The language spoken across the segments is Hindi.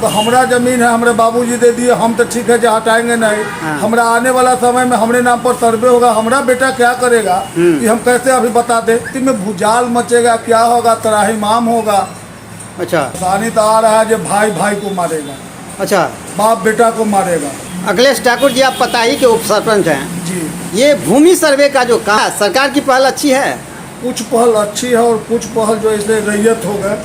हमरा जमीन है, हमारे बाबूजी दे दिए, हम तो ठीक है जो हटाएंगे नहीं। हाँ। हमरा आने वाला समय में हमारे नाम पर सर्वे होगा, हमारा बेटा क्या करेगा कि हम कैसे अभी बता दे। में भूजाल मचेगा, क्या होगा, तराहिमाम होगा। अच्छा परेशानी तो आ रहा है जो भाई भाई को मारेगा, अच्छा। बाप बेटा को मारेगा। अखिलेश ठाकुर जी, आप पताही के उप सरपंच हैं जी, ये भूमि सर्वे का जो काम है, सरकार की पहल अच्छी है? कुछ पहल अच्छी है और कुछ पहल जो इसलिए रैयत हो गए।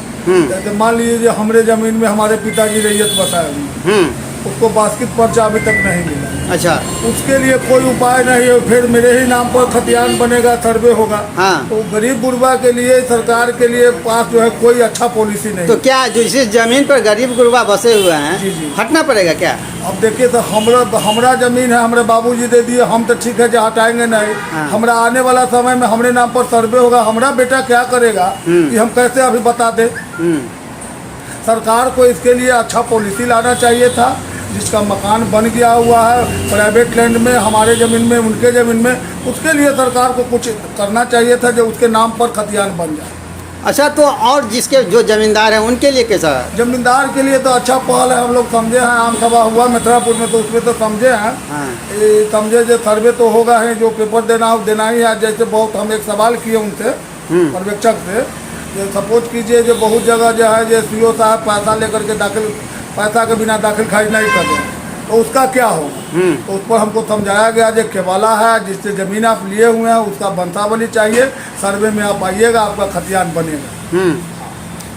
जैसे मान लीजिए हमारे जमीन में हमारे पिताजी रैयत बताए हुए, उसको बास्केट पर्चा अभी तक नहीं मिला। अच्छा। उसके लिए कोई उपाय नहीं है, फिर मेरे ही नाम पर खतियान बनेगा, सर्वे होगा। हाँ। तो गरीब गुरबा के लिए सरकार के लिए पास जो है कोई अच्छा पॉलिसी नहीं। तो क्या जो जिस जमीन पर गरीब गुरबा बसे हुए हैं, जी जी, हटना पड़ेगा क्या? अब देखिए तो हमरा जमीन है, हमारे बाबूजी दे दिए, हम तो ठीक है जो हटाएंगे नहीं। हाँ। हमरा आने वाला समय में हमारे नाम पर सर्वे होगा, हमारा बेटा क्या करेगा कि हम कैसे अभी बता दे। सरकार को इसके लिए अच्छा पॉलिसी लाना चाहिए था। जिसका मकान बन गया हुआ है प्राइवेट लैंड में, हमारे ज़मीन में, उनके ज़मीन में, उसके लिए सरकार को कुछ करना चाहिए था जो उसके नाम पर खतियान बन जाए। अच्छा, तो और जिसके जो जमींदार हैं उनके लिए कैसा है? जमींदार के लिए तो अच्छा पहल है। हम लोग समझे हैं, आम सभा हुआ मित्रापुर में, तो उसमें तो समझे हैं। हाँ। समझे जो सर्वे तो होगा है, जो पेपर देना ही है। जैसे बहुत हम एक सवाल किए उनसे, पर्यवेक्षक से, जो सपोज कीजिए जो बहुत जगह जो है जो सीओ साहब पैसा लेकर के पैसा के बिना दाखिल खारिज नहीं कर रहे, तो उसका क्या होगा। तो उस पर हमको समझाया गया जो केवाला है, जिससे ज़मीन आप लिए हुए हैं, उसका वंशावली चाहिए, सर्वे में आप आइएगा, आपका खतियान बनेगा।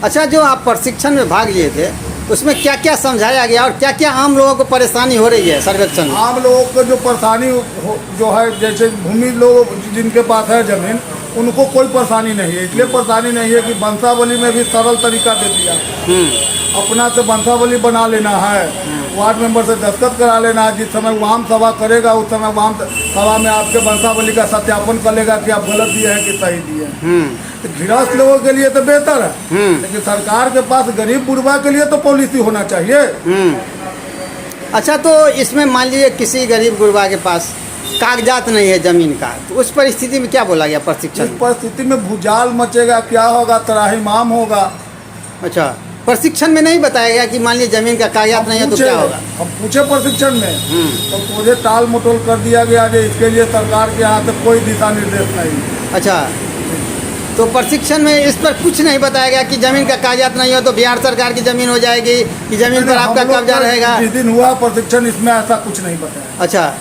अच्छा, जो आप प्रशिक्षण में भाग लिए थे उसमें क्या क्या समझाया गया और क्या क्या आम लोगों को परेशानी हो रही है सर्वेक्षण में? आम लोगों को जो परेशानी जो है, जैसे भूमि लोग जिनके पास है ज़मीन, उनको कोई परेशानी नहीं है। इसलिए परेशानी नहीं है कि वंशावली में भी सरल तरीका दे दिया। अपना से वंशावली बना लेना है, वार्ड मेंबर से दस्तखत करा लेना है। जिस समय वो आम सभा करेगा उस समय वो आम सभा में आपके वंशावली का सत्यापन कर लेगा कि आप गलत दिए हैं कि सही दिए हैं। तो गृहस्थ लोगों के लिए तो बेहतर है, लेकिन सरकार के पास गरीब गुरबा के लिए तो पॉलिसी होना चाहिए। अच्छा, तो इसमें मान लीजिए किसी गरीब गुरबा के पास कागजात नहीं है जमीन का, तो उस परिस्थिति में क्या बोला गया प्रशिक्षण? इस परिस्थिति में भूजाल मचेगा, क्या होगा, तराहिमाम होगा। अच्छा, प्रशिक्षण में नहीं बताया गया कि मान लीजिए जमीन का कागजात नहीं है तो क्या होगा? हम पूछे प्रशिक्षण में, तो मुझे टाल मटोल कर दिया गया कि इसके लिए सरकार के यहाँ से कोई दिशा निर्देश नहीं। अच्छा, तो प्रशिक्षण में इस पर कुछ नहीं बताया गया कि जमीन का कागजात नहीं हो तो बिहार सरकार की जमीन हो जाएगी, कि जमीन पर आपका कब्जा रहेगा? जिस दिन हुआ प्रशिक्षण, इसमें ऐसा कुछ नहीं बताया। अच्छा,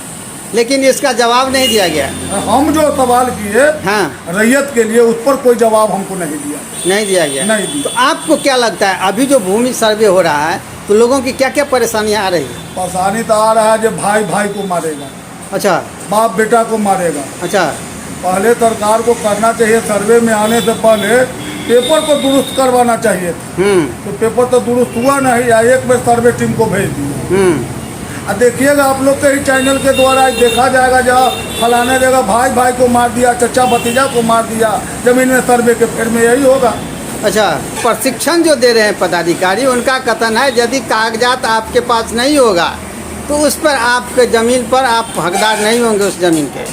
लेकिन इसका जवाब नहीं दिया गया। हम जो सवाल किए, हाँ, रैयत के लिए, उस पर कोई जवाब हमको नहीं दिया गया। नहीं दिया। तो आपको क्या लगता है अभी जो भूमि सर्वे हो रहा है तो लोगों की क्या क्या परेशानियां आ रही है? परेशानी तो आ रहा है जो भाई भाई को मारेगा, अच्छा, बाप बेटा को मारेगा। अच्छा, पहले सरकार को करना चाहिए, सर्वे में आने से पहले पेपर को दुरुस्त करवाना चाहिए था। तो पेपर तो दुरुस्त हुआ नहीं, या एक बार सर्वे टीम को भेज दिया। और देखिएगा आप लोग के ही चैनल के द्वारा देखा जाएगा, जहाँ फलाने जगह भाई भाई को मार दिया, चचा भतीजा को मार दिया, जमीन में सर्वे के फेर में यही होगा। अच्छा, प्रशिक्षण जो दे रहे हैं पदाधिकारी, उनका कथन है यदि कागजात आपके पास नहीं होगा तो उस पर आपके ज़मीन पर आप हकदार नहीं होंगे उस ज़मीन के।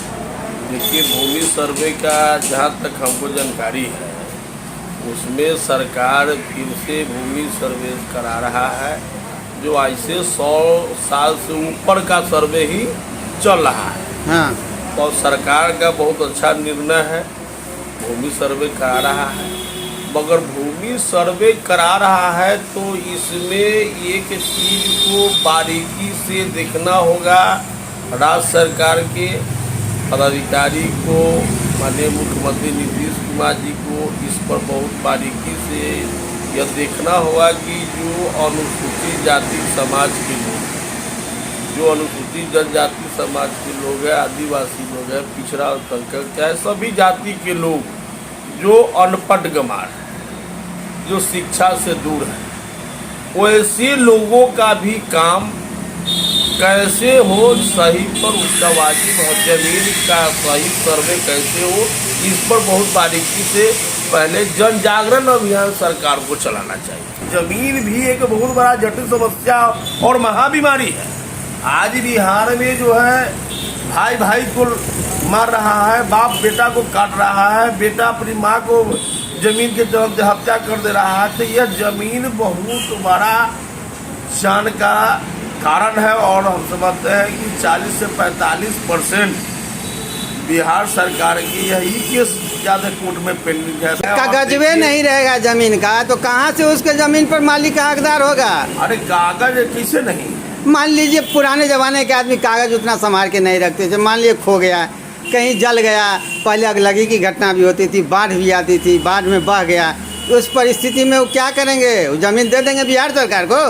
देखिए, भूमि सर्वे का जहाँ तक हमको जानकारी है, उसमें सरकार फिर से भूमि सर्वे करा रहा है, जो ऐसे 100 साल से ऊपर का सर्वे ही चल रहा है। हाँ। और सरकार का बहुत अच्छा निर्णय है, भूमि सर्वे करा रहा है। मगर भूमि सर्वे करा रहा है तो इसमें एक चीज़ को बारीकी से देखना होगा। राज्य सरकार के पदाधिकारी को, माननीय मुख्यमंत्री नीतीश कुमार जी को इस पर बहुत बारीकी से यह देखना होगा कि जो अनुसूचित जाति समाज के लोग, जो अनुसूचित जनजाति समाज के लोग हैं, आदिवासी लोग हैं, पिछड़ा और कंकड़, चाहे सभी जाति के लोग जो अनपढ़ गंवार हैं, जो शिक्षा से दूर है, वैसे लोगों का भी काम कैसे हो, सही पर उसका वाजिब जमीन का सही सर्वे कैसे हो, इस पर बहुत बारीकी से पहले जन जागरण अभियान सरकार को चलाना चाहिए। जमीन भी एक बहुत बड़ा जटिल समस्या और महाबीमारी है। आज बिहार में जो है भाई भाई को मार रहा है, बाप बेटा को काट रहा है, बेटा अपनी माँ को जमीन के चलते हत्या कर दे रहा है। तो यह जमीन बहुत बड़ा नुकसान का कारण है। और हम समझते हैं कि 40 से 45% बिहार सरकार की यही केस ज़्यादा कोर्ट में पेंडिंग है। कागजवे नहीं रहेगा जमीन का तो कहाँ से उसके जमीन पर मालिक का हकदार होगा? अरे कागज कैसे नहीं? मान लीजिए पुराने ज़माने के आदमी कागज उतना संभाल के नहीं रखते थे, मान लीजिए खो गया, कहीं जल गया, पहले अगलगी की घटना भी होती थी, बाढ़ भी आती थी, बाढ़ में बह गया, उस परिस्थिति में वो क्या करेंगे? वो जमीन दे देंगे बिहार सरकार को?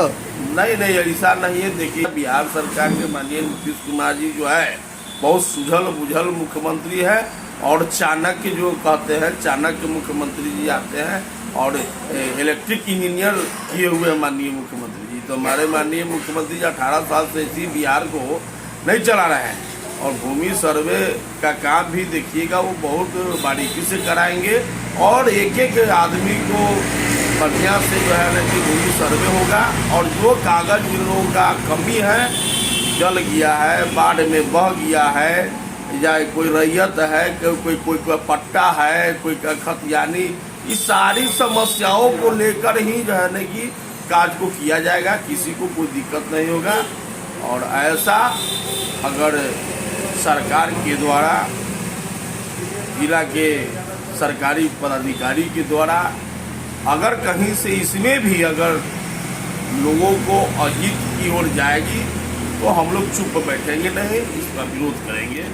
नहीं नहीं, ऐसा नहीं है। देखिए बिहार सरकार के माननीय नीतीश कुमार जी जो है बहुत सुझल बुझल मुख्यमंत्री है। और चाणक्य जो कहते हैं, चाणक्य मुख्यमंत्री जी आते हैं और इलेक्ट्रिक इंजीनियर किए हुए माननीय मुख्यमंत्री जी। तो हमारे माननीय मुख्यमंत्री जी 18 साल से इसी बिहार को नहीं चला रहे हैं। और भूमि सर्वे का काम भी देखिएगा वो बहुत बारीकी से कराएंगे और एक एक आदमी को बढ़िया से जो है ना कि भूमि सर्वे होगा। और जो कागज जिन लोगों का कमी है, जल गया है, बाढ़ में बह गया है, या कोई रैयत है, कोई पट्टा है, कोई खतियानी, इस सारी समस्याओं को लेकर ही जो है ना कि काज को किया जाएगा, किसी को कोई दिक्कत नहीं होगा। और ऐसा अगर सरकार के द्वारा, जिला के सरकारी पदाधिकारी के द्वारा अगर कहीं से इसमें भी अगर लोगों को अहित की ओर जाएगी तो हम लोग चुप बैठेंगे नहीं, इसका विरोध करेंगे।